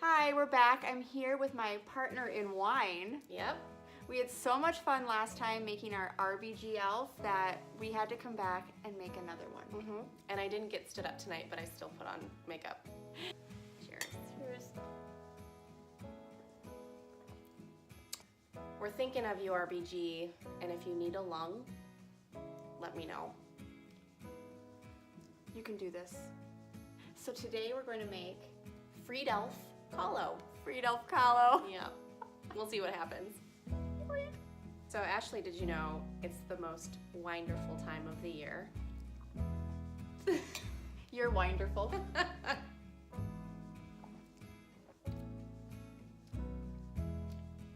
Hi, we're back. I'm here with my partner in wine. Yep. We had so much fun last time making our RBG elf that we had to come back and make another one. And I didn't get stood up tonight, but I still put on makeup. Cheers. Cheers. We're thinking of you, RBG, and if you need a lung, let me know. You can do this. So today we're going to make Fridelf Kahlo. Fridelf Kahlo. Yeah. We'll see what happens. So Ashley, did you know it's the most wonderful time of the year? You're wonderful.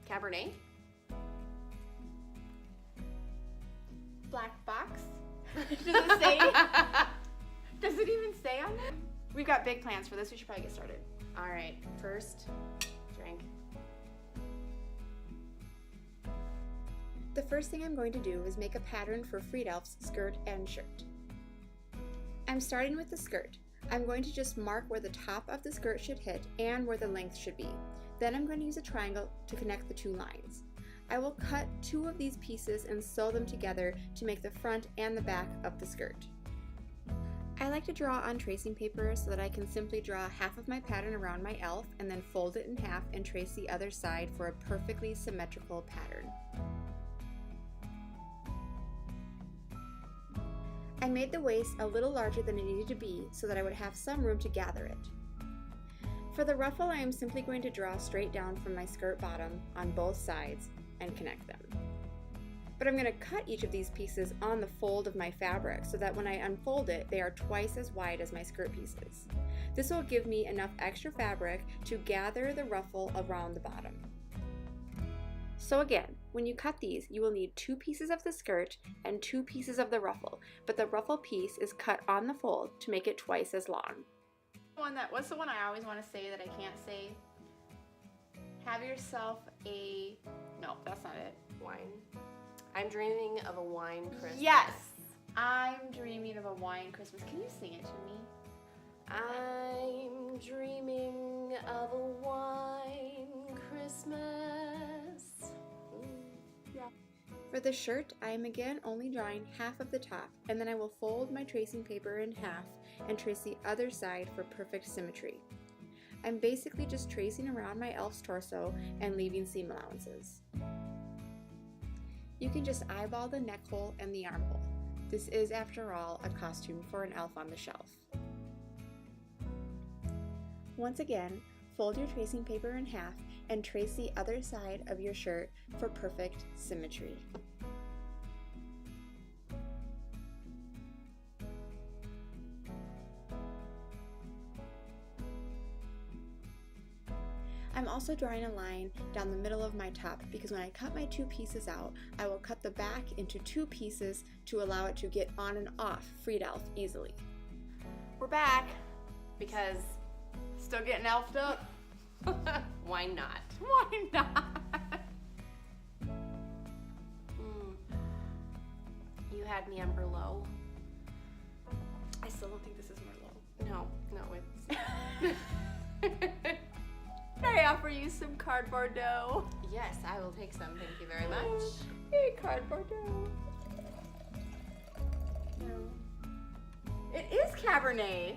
Cabernet? Black box. Does it say? Does it even say on there? We've got big plans for this. We should probably get started. All right, first drink. The first thing I'm going to do is make a pattern for Fridelf's skirt and shirt. I'm starting with the skirt. I'm going to just mark where the top of the skirt should hit and where the length should be. Then I'm going to use a triangle to connect the two lines. I will cut two of these pieces and sew them together to make the front and the back of the skirt. I like to draw on tracing paper so that I can simply draw half of my pattern around my elf and then fold it in half and trace the other side for a perfectly symmetrical pattern. I made the waist a little larger than it needed to be so that I would have some room to gather it. For the ruffle, I am simply going to draw straight down from my skirt bottom on both sides and connect them. But I'm going to cut each of these pieces on the fold of my fabric so that when I unfold it, they are twice as wide as my skirt pieces. This will give me enough extra fabric to gather the ruffle around the bottom. So again, when you cut these, you will need 2 pieces of the skirt and 2 pieces of the ruffle, but the ruffle piece is cut on the fold to make it twice as long. What's the one I always want to say that I can't say? Have yourself a... No, that's not it. Wine. I'm dreaming of a wine Christmas. Yes! I'm dreaming of a wine Christmas. Can you sing it to me? I'm dreaming of a wine Christmas. Yeah. For the shirt, I am again only drawing half of the top, and then I will fold my tracing paper in half and trace the other side for perfect symmetry. I'm basically just tracing around my elf's torso and leaving seam allowances. You can just eyeball the neck hole and the armhole. This is, after all, a costume for an elf on the shelf. Once again, fold your tracing paper in half and trace the other side of your shirt for perfect symmetry. I'm also drawing a line down the middle of my top because when I cut my 2 pieces out, I will cut the back into 2 pieces to allow it to get on and off Fridelf easily. We're back Because still getting elfed up. why not? Why not? You had me on Merlot. I still don't think this is Merlot. No, it's... Can I offer you some cardboard dough? Yes, I will take some. Thank you very much. Hey, cardboard dough. No. It is Cabernet.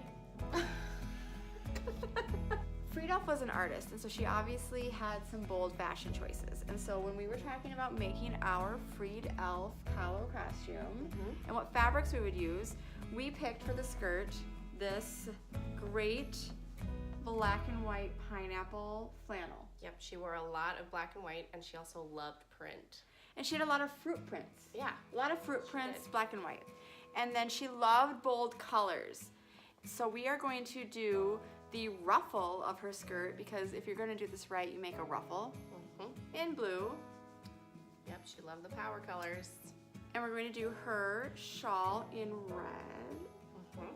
Fridelf was an artist, and so she obviously had some bold fashion choices. And so when we were talking about making our Fridelf Kahlo costume and what fabrics we would use, we picked for the skirt this great black and white pineapple flannel. Yep, she wore a lot of black and white, and she also loved print. And she had a lot of fruit prints. Yeah. A lot of fruit prints, black and white. And then she loved bold colors. So we are going to do the ruffle of her skirt, because if you're going to do this right, you make a ruffle in blue. Yep, she loved the power colors. And we're going to do her shawl in red.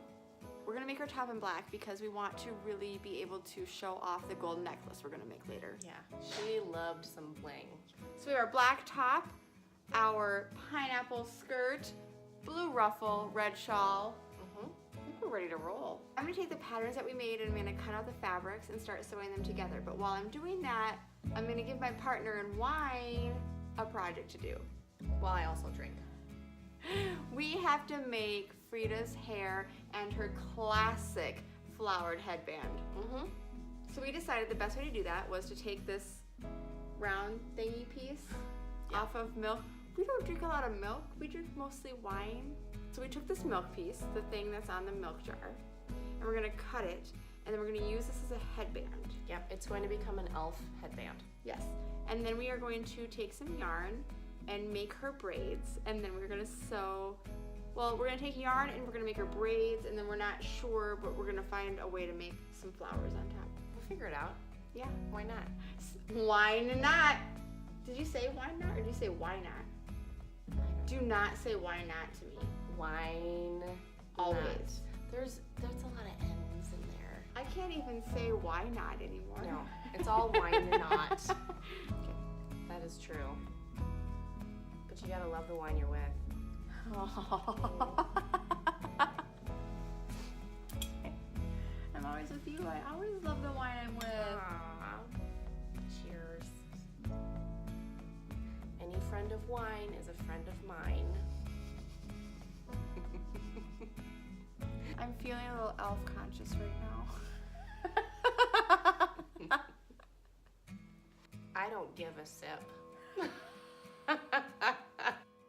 We're going to make her top in black because we want to really be able to show off the gold necklace we're going to make later. Yeah, she loved some bling. So we have our black top, our pineapple skirt, blue ruffle, red shawl. ready to roll. I'm gonna take the patterns that we made and I'm gonna cut out the fabrics and start sewing them together. But while I'm doing that, I'm gonna give my partner in wine a project to do. While I also drink. We have to make Frida's hair and her classic flowered headband. So we decided the best way to do that was to take this round thingy piece off of milk. We don't drink a lot of milk, we drink mostly wine. So we took this milk piece, the thing that's on the milk jar, and we're gonna cut it, and then we're gonna use this as a headband. Yep, it's going to become an elf headband. Yes, and then we are going to take some yarn and make her braids, and then we're gonna sew, well, we're gonna take yarn and we're gonna make her braids, and then we're not sure, but we're gonna find a way to make some flowers on top. We'll figure it out. Yeah. Why not? Why not? Did you say why not, or did you say why not? Do not say why not to me. Wine. Always. Not. There's a lot of N's in there. I can't even say why not anymore. No, it's all wine and not. Okay. That is true. But you gotta love the wine you're with. I'm always with you. I always love the wine I'm with. Aww. Cheers. Any friend of wine is a friend of mine. I'm feeling a little elf conscious right now. I don't give a sip.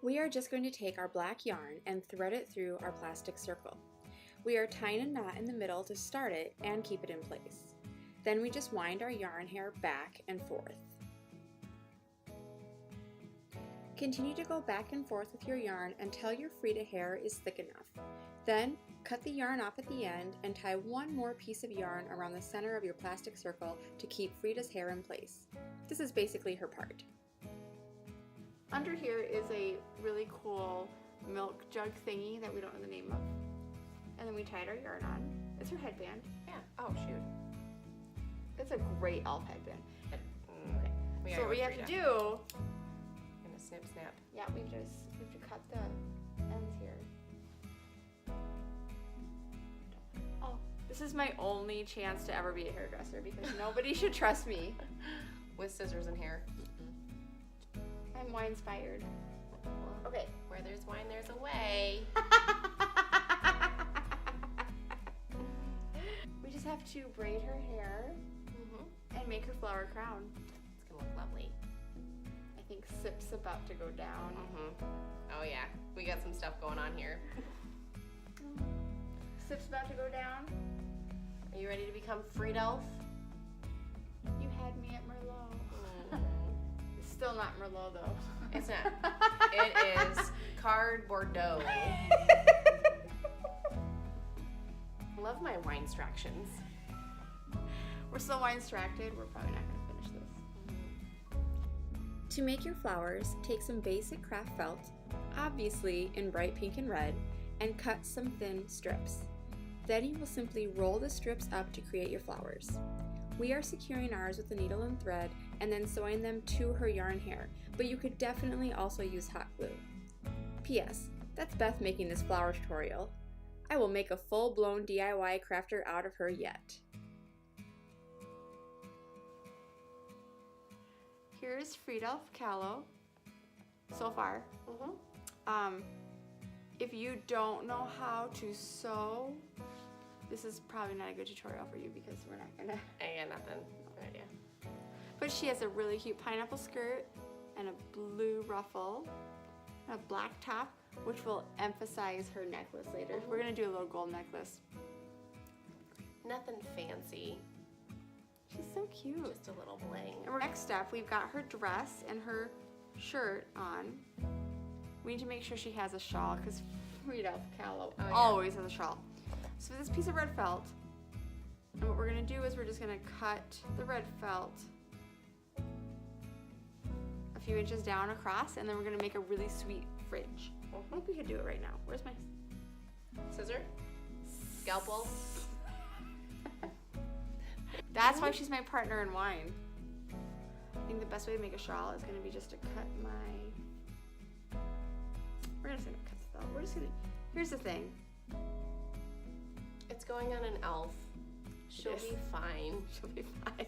We are just going to take our black yarn and thread it through our plastic circle. We are tying a knot in the middle to start it and keep it in place. Then we just wind our yarn hair back and forth. Continue to go back and forth with your yarn until your Frida hair is thick enough. Then cut the yarn off at the end and tie one more piece of yarn around the center of your plastic circle to keep Frida's hair in place. This is basically her part. Under here is a really cool milk jug thingy that we don't know the name of. And then we tied our yarn on. It's her headband. Yeah. Oh, shoot. It's a great elf headband. Okay. So what we have to do, Gonna snip, snap. yeah, we have to cut the ends here. Oh, this is my only chance to ever be a hairdresser because nobody should trust me. With scissors and hair. I'm wine-inspired. Okay. Where there's wine, there's a way. We just have to braid her hair and make her flower crown. It's gonna look lovely. I think Sip's about to go down. Oh yeah, we got some stuff going on here. Sip's about to go down. Are you ready to become Fridelf? You had me at Merlot. It's still not Merlot though. It's not. It is Card Bordeaux. Love my wine instructions. We're so wine distracted, we're probably not going to finish this. To make your flowers, take some basic craft felt, obviously in bright pink and red, and cut some thin strips. Then you will simply roll the strips up to create your flowers. We are securing ours with a needle and thread and then sewing them to her yarn hair, but you could definitely also use hot glue. P.S. That's Beth making this flower tutorial. I will make a full-blown DIY crafter out of her yet. Here's Fridelf Kahlo, so far. If you don't know how to sew, this is probably not a good tutorial for you because we're not gonna. I got nothing. No idea. But she has a really cute pineapple skirt and a blue ruffle, and a black top, which will emphasize her necklace later. We're gonna do a little gold necklace. Nothing fancy. She's so cute. Just a little bling. And next step, we've got her dress and her shirt on. We need to make sure she has a shawl because Fridelf Kahlo always has a shawl. So this piece of red felt, and what we're gonna do is we're just gonna cut the red felt a few inches down across, and then we're gonna make a really sweet fringe. I think we could do it right now. Where's my Scissor? Scalpel? That's why she's my partner in wine. I think the best way to make a shawl is gonna be just to cut my. We're just gonna cut the felt. We're just gonna. Here's the thing. going on an elf. She'll Yes. be fine. She'll be fine.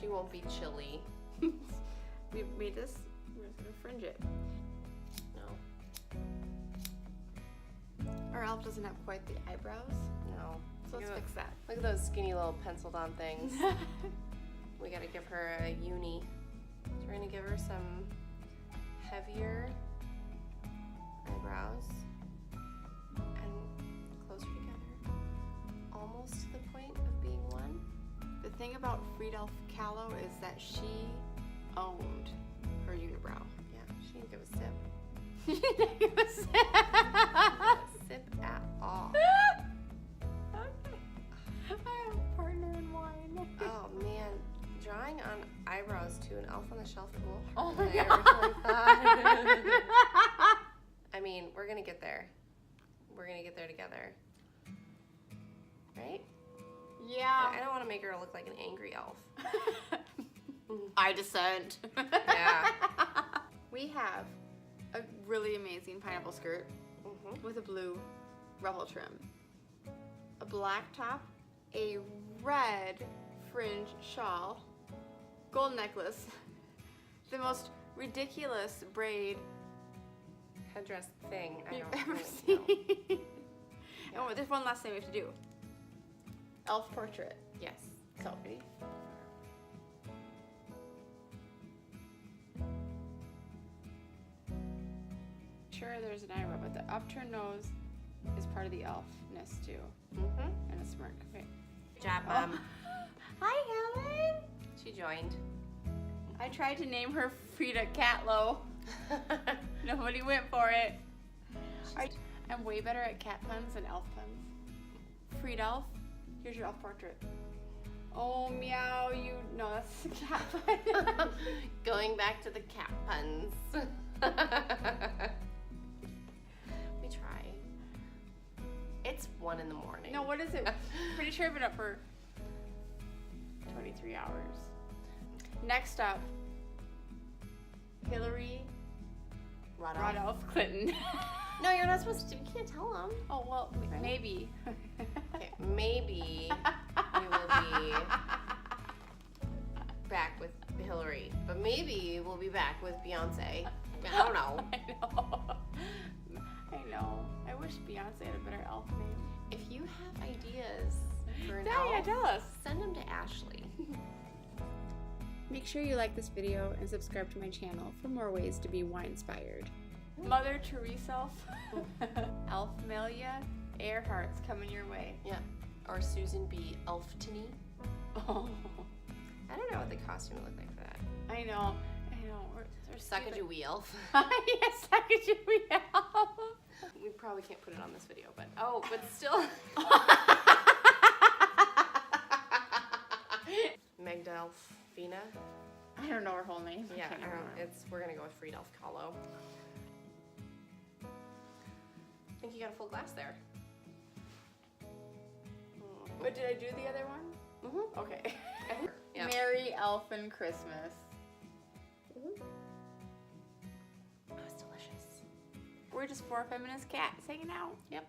She won't be chilly. We made this. We're just gonna fringe it. No. Our elf doesn't have quite the eyebrows, No. so let's fix that. Look at those skinny little penciled on things. We gotta give her a uni. So we're gonna give her some heavier eyebrows and closer together. Almost to the point of being one. The thing about Fridelf Kahlo is that she owned her unibrow. Yeah, she didn't give a sip. She didn't give a sip. Not a sip at all. I have a partner in wine. Oh man, drawing on eyebrows to an elf on the shelf is a little Oh harder my than God. I originally thought. I mean, we're gonna get there. We're gonna get there together. Right? Yeah. I don't want to make her look like an angry elf. I dissent. Yeah. We have a really amazing pineapple skirt Mm-hmm. with a blue ruffle trim, a black top, a red fringe shawl, gold necklace, the most ridiculous braid Headdress thing I you've don't ever really seen. know. Oh, there's one last thing we have to do. Elf portrait. Yes. Selfie. Sure, there's an eyebrow, but the upturned nose is part of the elfness too. Mm-hmm. And a smirk. Okay. Good job, Oh. Mom. Hi, Helen. She joined. I tried to name her Frida Kahlo. Nobody went for it. I'm way better at cat puns than elf puns. Fridelf, here's your elf portrait. Oh, meow, you... No, that's a cat pun. Going back to the cat puns. We try. It's 1 in the morning. No, what is it? Pretty sure I've been up for 23 hours. Next up, Hillary Rodolph Clinton. No, you're not supposed to. You can't tell them. Oh, well, Right. maybe. Okay, maybe we will be back with Hillary, but maybe we'll be back with Beyonce. I don't know. I know. I wish Beyonce had a better elf name. If you have ideas for an Yeah, elf, tell us. send them to Ashley. Make sure you like this video and subscribe to my channel for more ways to be wine-inspired. Mother Teresa, Elfmelia, Earhart's coming your way. Yeah. Or Susan B. Elftony. Oh, I don't know what the costume would look like for that. I know. Or Sacagawea elf. Yes, Sacagawea. We probably can't put it on this video, but but still. Magdalfina. I don't know her whole name. Yeah, I can't remember. we're gonna go with Fridelf Kahlo. I think you got a full glass there. But did I do the other one? Mm-hmm. Okay. Yeah. Merry Elfin Christmas. Mm-hmm. Oh, it's delicious. We're just 4 feminist cats hanging out. Yep.